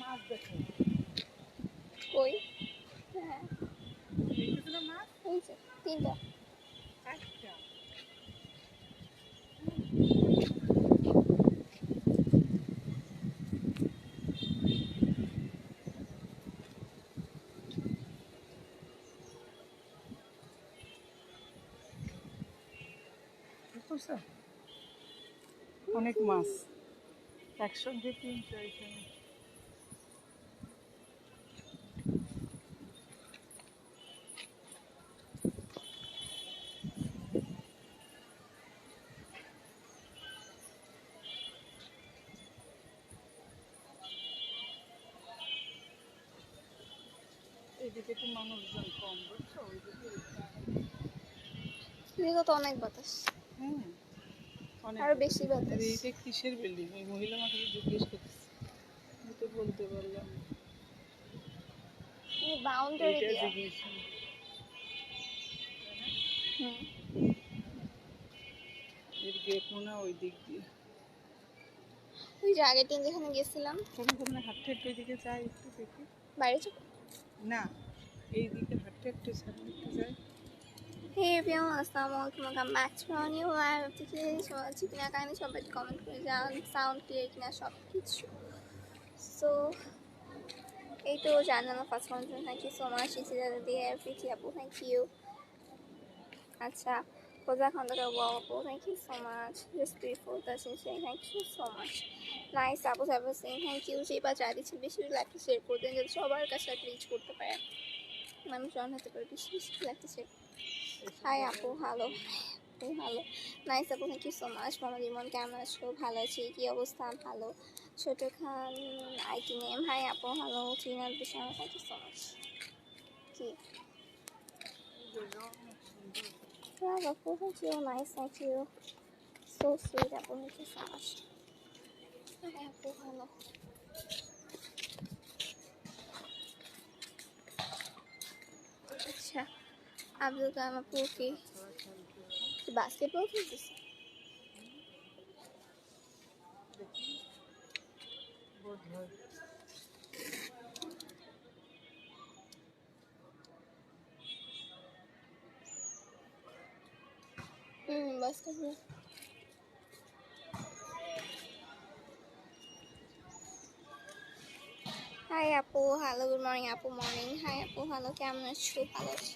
মাছ দেখো কই? হ্যাঁ দেখতেছো না মাছ? এই যে তিনটা। একটা বুঝছো? অনেক মাছ একসঙ্গে তিনটা এখানে। এদিকে তো মানুষজন কম বুঝছো, ওইদিকে এদিকে তো অনেক বাতাস, হুম অনেক আরো বাতাস। বেশি আর বাতাস। এইটা কিসের বিল্ডিং? ওই মহিলা আমাকে জিজ্ঞেস করতেছে, আমি তো বলতে পারলাম না। বাউন্ডারি এইটা দিয়া। জিজ্ঞেস হুম। এর গেট মনে হয় ওই দিক দিয়ে। ওই যে আগের দিন যেখানে গেছিলাম। তুমি হাঁটতে হাঁটতে ওইদিকে যাই একটু দেখি। বাইরে যাবো। না, এইদিকে হাঁটতে হাঁটতে সামনে একটু যাই। Hey everyone, Assalamualaikum, welcome back to our new live থেকে সবাই কিনা কাহিনী সবাই কমেন্ট করে যান, সাউন্ড ক্লিয়ার কিনা সব কিছু। সো এই তো জানানো first comment, thank you so much. ইসি দাদা দিয়ে প্রীতি আপু, থ্যাংক ইউ। আচ্ছা, পূজা খন্দকার আপু, thank you so much. Just before দাসিন Singh, thank you so much. Nice আপু সাবু সিং, থ্যাংক ইউ। যে বা যা দিচ্ছেন বেশি লাইকটা শেয়ার করতেন যাতে সবার কাছে রিচ করতে পারে, মানুষ অন হতে পারে, বেশি বেশি লাইকটা শেয়ার। হাই আপু, হ্যালো হ্যালো। নাইস আপু, thank you so much. Mohammad Emon, কেমন আছো? ভালো আছি, কী অবস্থা? ভালো। ছোট খান আইটি নেম, হাই আপু, হ্যালো। ট্রিনাল বিশাল, থ্যাংক ইউ সো মাচ। কি আপু, thank you, nice, thank you, so sweet আপু, thank you so much. Hi আপু, হ্যালো। আচ্ছা, আব্দুল কালাম আপু কি বাস্কেটবল খেলতেছে? বাস্কেটবল। হাই আপু, হ্যালো, গুড মর্নিং আপু, মর্নিং। হাই আপু, হ্যালো, কেমন আছো? ভালো আছি,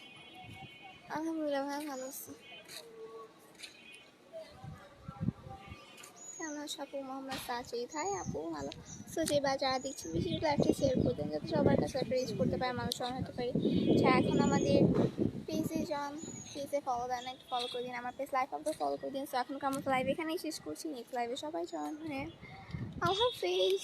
আলহামদুলিল্লাহ, ভালো আছি। কেমন আছো আপু? মোহাম্মদ সাজিদ, হাই আপু, হ্যালো। সো যে বা যারা দেখছি বেশি একটা শেয়ার করতেন যাতে সবার কাছে একটা রিচ করতে পারে, মানুষ অন হতে পারি। আচ্ছা, এখন আমাদের পেজে যান, পেজে ফলো দেন, একটু ফলো করে দিন। আমার পেজ লাইভ আপনি ফলো করে দিন। সো এখনকার মতো লাইভ এখানেই শেষ করছি। নেক্সট লাইভে সবাই জয়েন হয়ে আল্লাহ হাফেজ।